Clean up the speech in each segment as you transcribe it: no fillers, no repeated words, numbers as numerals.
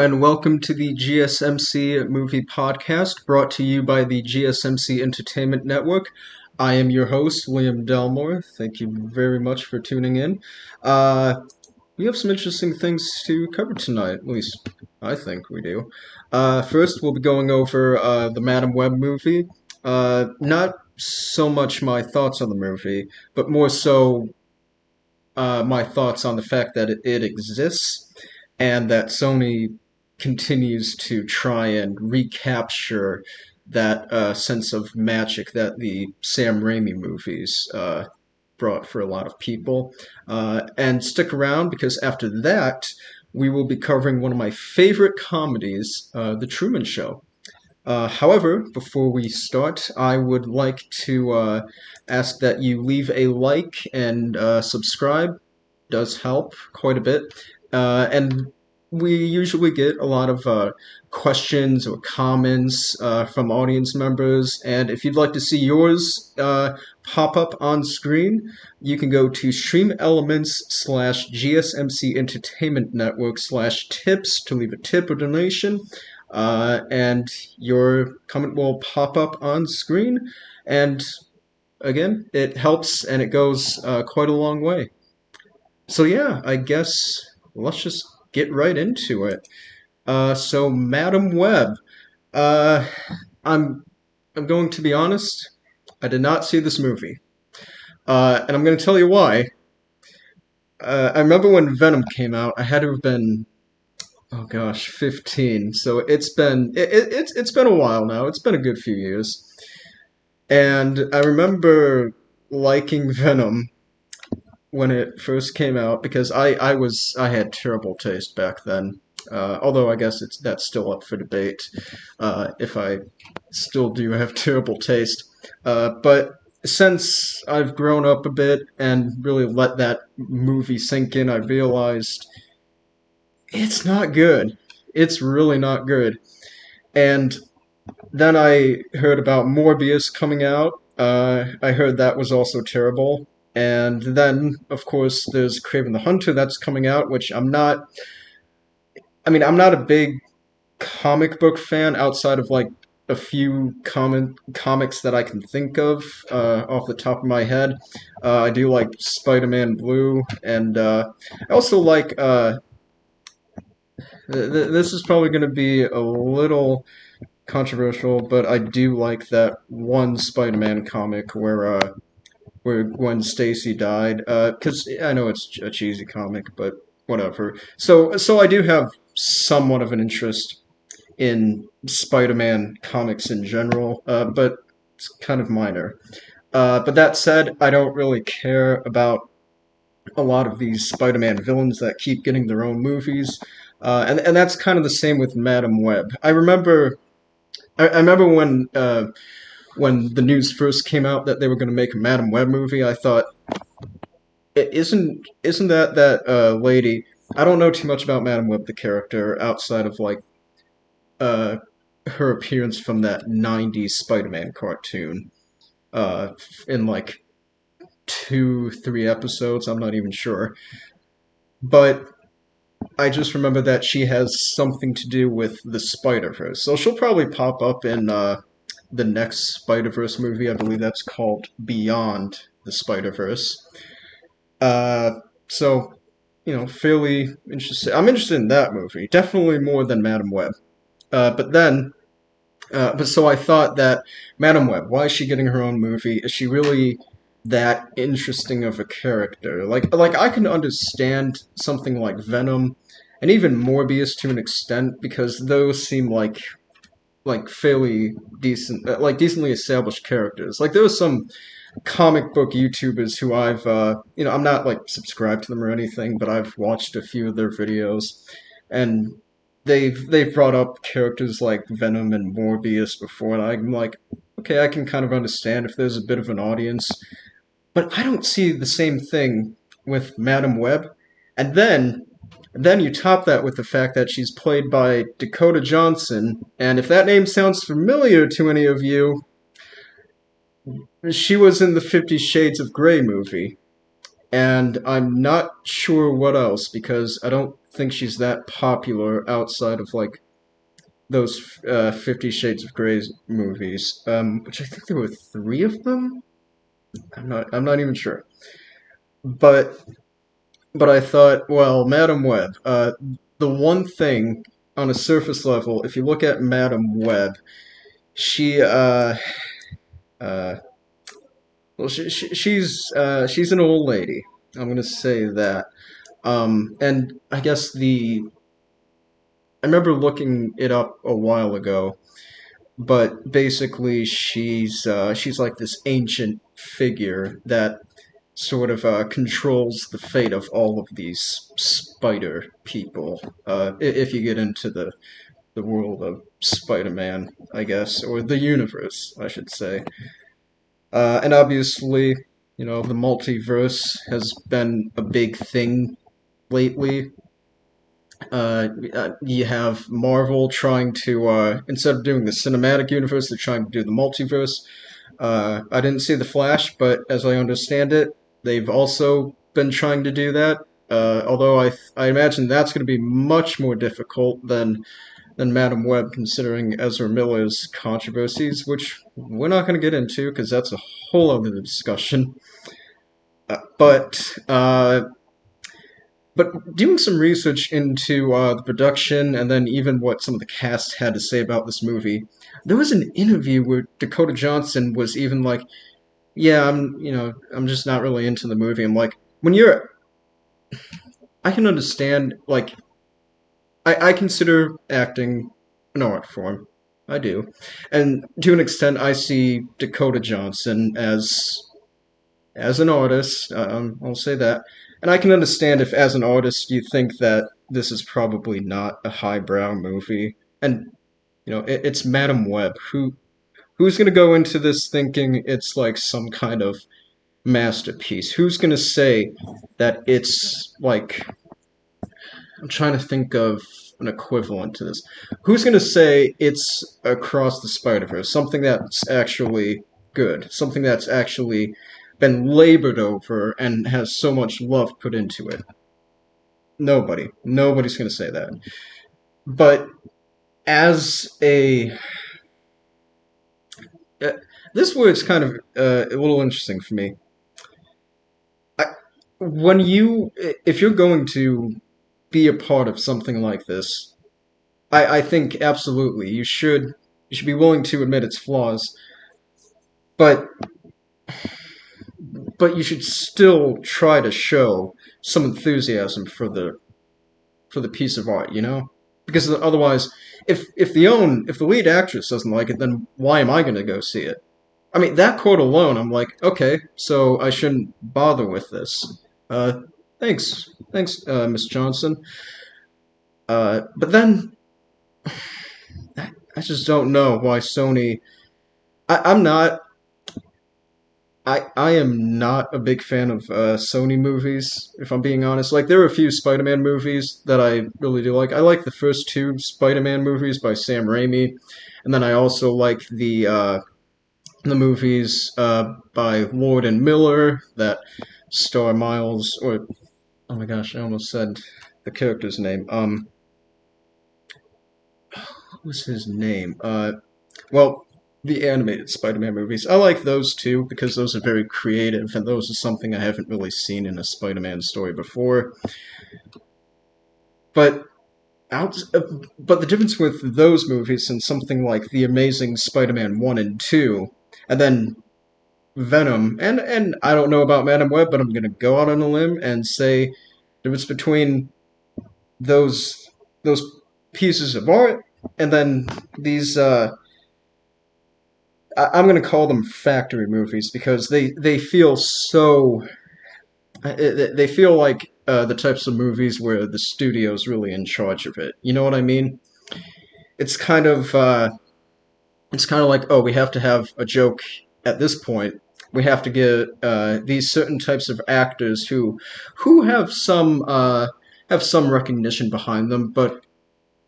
and welcome to the GSMC movie podcast brought to you by the GSMC Entertainment Network. I am your host, William Delmore. Thank you very much for tuning in. We have some interesting things to cover tonight, at least I think we do. First, we'll be going over the Madam Web movie. Not so much my thoughts on the movie, but more so my thoughts on the fact that it exists and that Sony continues to try and recapture that sense of magic that the Sam Raimi movies brought for a lot of people. And stick around because after that, we will be covering one of my favorite comedies, The Truman Show. However, before we start, I would like to ask that you leave a like and subscribe. Does help quite a bit. And we usually get a lot of questions or comments from audience members. And if you'd like to see yours pop up on screen, you can go to streamelements/GSMC Entertainment Network /tips to leave a tip or donation. And your comment will pop up on screen. And again, it helps and it goes quite a long way. So yeah, I guess let's just get right into it. So Madam Web. Uh, I'm I'm going to be honest. I did not see this movie, and I'm going to tell you why. I remember when Venom came out. I had to have been, oh gosh, 15. So it's been a while now. It's been a good few years, and I remember liking Venom when it first came out because I had terrible taste back then. Although I guess that's still up for debate if I still do have terrible taste. But since I've grown up a bit and really let that movie sink in, I realized it's not good. It's really not good. And then I heard about Morbius coming out. I heard that was also terrible. And then, of course, there's Kraven the Hunter that's coming out, which I'm not a big comic book fan outside of like a few comics that I can think of off the top of my head. I do like Spider-Man Blue, and I also like. This is probably going to be a little controversial, but I do like that one Spider-Man comic where Gwen Stacy died. Because I know it's a cheesy comic, but whatever. So I do have somewhat of an interest in Spider-Man comics in general, but it's kind of minor. But that said, I don't really care about a lot of these Spider-Man villains that keep getting their own movies, and that's kind of the same with Madam Web. I remember when the news first came out that they were going to make a Madam Web movie. I thought, isn't that lady? I don't know too much about Madam Web, the character, outside of like uh, her appearance from that '90s Spider-Man cartoon. In like 2, 3 episodes. I'm not even sure, but I just remember that she has something to do with the Spider-Verse. So she'll probably pop up in the next Spider-Verse movie. I believe that's called Beyond the Spider-Verse. So, fairly interested. I'm interested in that movie. Definitely more than Madam Web. But so I thought that Madam Web, why is she getting her own movie? Is she really that interesting of a character? Like I can understand something like Venom and even Morbius to an extent because those seem like fairly decent, like decently established characters. Like there are some comic book YouTubers who I'm not like subscribed to them or anything, but I've watched a few of their videos, and they've brought up characters like Venom and Morbius before, and I'm like, okay, I can kind of understand if there's a bit of an audience, but I don't see the same thing with Madam Web. And then you top that with the fact that she's played by Dakota Johnson, and if that name sounds familiar to any of you, she was in the 50 Shades of Grey movie, and I'm not sure what else because I don't think she's that popular outside of like those 50 Shades of Grey movies, which I think there were three of them. I'm not even sure. But I thought, well, Madam Web. The one thing on a surface level, if you look at Madam Web, she uh, well, she's an old lady. I'm gonna say that. And I guess I remember looking it up a while ago, but basically she's like this ancient figure that sort of controls the fate of all of these spider people. If you get into the world of Spider-Man, I guess, or the universe, I should say. And obviously, the multiverse has been a big thing lately. You have Marvel trying to, instead of doing the cinematic universe, they're trying to do the multiverse. I didn't see The Flash, but as I understand it, they've also been trying to do that. Although I imagine that's going to be much more difficult than Madam Web, considering Ezra Miller's controversies, which we're not going to get into because that's a whole other discussion. But doing some research into the production and then even what some of the cast had to say about this movie, there was an interview where Dakota Johnson was even like, "Yeah, I'm just not really into the movie." I'm like, I can understand, like, I consider acting an art form. I do. And to an extent, I see Dakota Johnson as an artist. I'll say that. And I can understand if, as an artist, you think that this is probably not a highbrow movie. And it's Madam Web. Who's gonna go into this thinking it's like some kind of masterpiece? Who's gonna say that it's like? I'm trying to think of an equivalent to this. Who's gonna say it's Across the Spider-Verse? Something that's actually good. Something that's actually been labored over and has so much love put into it. Nobody. Nobody's going to say that. But as uh, this word's kind of a little interesting for me. I, if you're going to be a part of something like this, I think absolutely you should be willing to admit its flaws, but you should still try to show some enthusiasm for the piece of art, Because otherwise, if the lead actress doesn't like it, then why am I going to go see it? I mean, that quote alone, I'm like, okay, so I shouldn't bother with this. Uh, thanks, Miss Johnson. But then I just don't know why Sony. I'm not. I am not a big fan of Sony movies, if I'm being honest. Like, there are a few Spider-Man movies that I really do like. I like the first two Spider-Man movies by Sam Raimi, and then I also like the movies by Lord and Miller that star Miles, or oh my gosh, I almost said the character's name. What was his name? Well, the animated Spider-Man movies. I like those too because those are very creative, and those are something I haven't really seen in a Spider-Man story before. But but the difference with those movies and something like The Amazing Spider-Man 1 and 2, and then Venom, and I don't know about Madam Web, but I'm gonna go out on a limb and say the difference between those pieces of art and then these I'm going to call them factory movies because they feel so they feel like the types of movies where the studio's really in charge of it. You know what I mean? It's kind of uh, it's kind of like, oh, we have to have a joke at this point. We have to get these certain types of actors who have some recognition behind them, but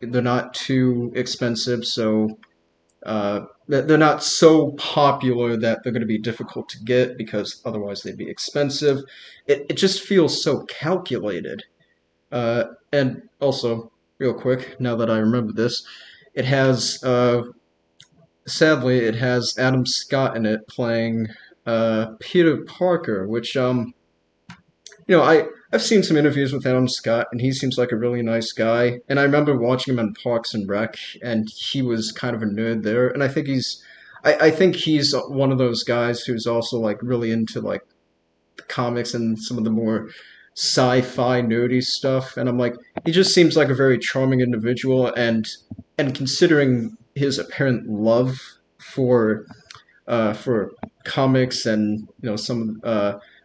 they're not too expensive, so they're not so popular that they're going to be difficult to get because otherwise they'd be expensive. It just feels so calculated. And also, real quick, now that I remember this, it has sadly it has Adam Scott in it playing Peter Parker, which I've seen some interviews with Adam Scott, and he seems like a really nice guy. And I remember watching him on Parks and Rec, and he was kind of a nerd there. And I think he's one of those guys who's also like really into like the comics and some of the more sci-fi nerdy stuff. And I'm like, he just seems like a very charming individual, and considering his apparent love for for comics and some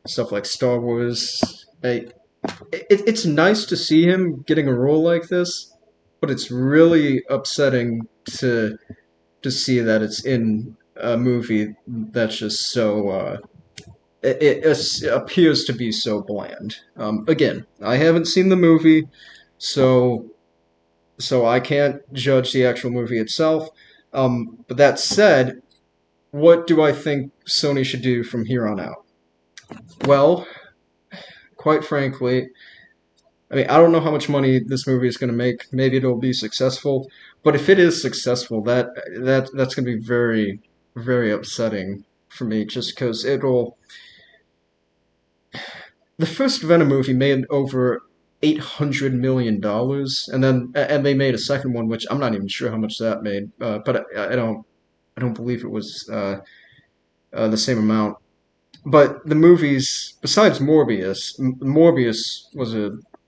stuff like Star Wars. It's nice to see him getting a role like this, but it's really upsetting to see that it's in a movie that's just so it appears to be so bland. Again, I haven't seen the movie, so I can't judge the actual movie itself. But that said, what do I think Sony should do from here on out? Well, quite frankly, I mean, I don't know how much money this movie is going to make. Maybe it'll be successful, but if it is successful, that's going to be very, very upsetting for me. Just because it'll. The first Venom movie made over $800 million, and they made a second one, which I'm not even sure how much that made. But I don't believe it was the same amount. But the movies, besides Morbius, Morbius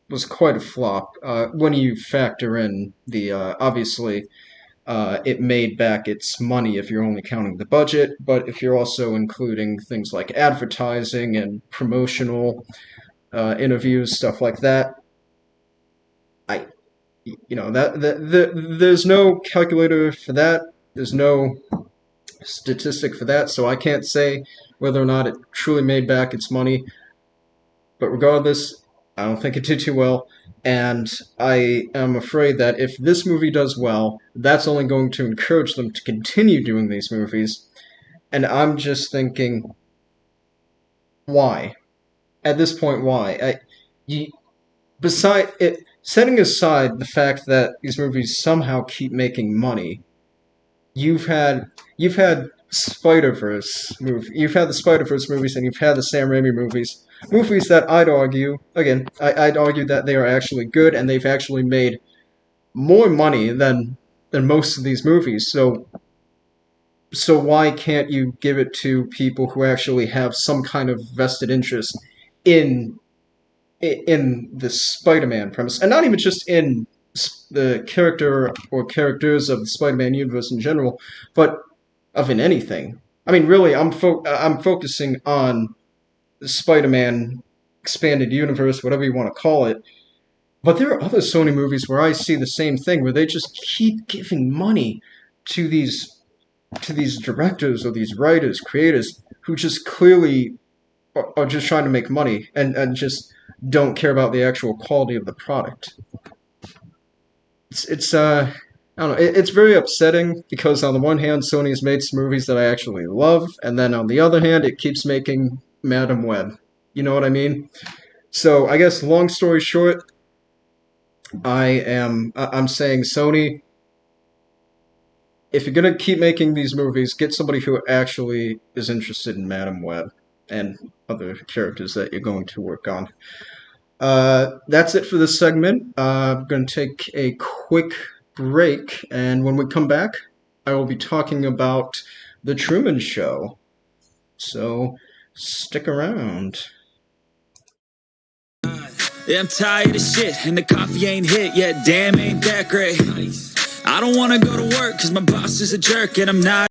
was quite a flop. When you factor in the obviously it made back its money if you're only counting the budget, but if you're also including things like advertising and promotional interviews, stuff like that, I there's no calculator for that. There's no statistic for that, so I can't say whether or not it truly made back its money. But regardless, I don't think it did too well, and I am afraid that if this movie does well, that's only going to encourage them to continue doing these movies. And I'm just thinking, why? At this point, why? You, beside it, setting aside the fact that these movies somehow keep making money, you've had you've had the Spider Verse movies, and you've had the Sam Raimi movies that I'd argue again, I'd argue that they are actually good, and they've actually made more money than most of these movies. So why can't you give it to people who actually have some kind of vested interest in in the Spider-Man premise, and not even just in the character or characters of the Spider-Man universe in general, but of in anything. I mean, really, I'm focusing on the Spider-Man expanded universe, whatever you want to call it. But there are other Sony movies where I see the same thing, where they just keep giving money to these directors or these writers, creators who just clearly are just trying to make money and just don't care about the actual quality of the product. It's I don't know. It's very upsetting because on the one hand, Sony has made some movies that I actually love, and then on the other hand, it keeps making Madam Web. You know what I mean? So I guess long story short, I'm saying Sony, if you're gonna keep making these movies, get somebody who actually is interested in Madam Web and other characters that you're going to work on. That's it for this segment. I'm going to take a quick break, and when we come back, I will be talking about The Truman Show. So stick around. Yeah, I'm tired of shit, and the coffee ain't hit yet. Damn, ain't that great. I don't wanna go to work, cause my boss is a jerk, and I'm not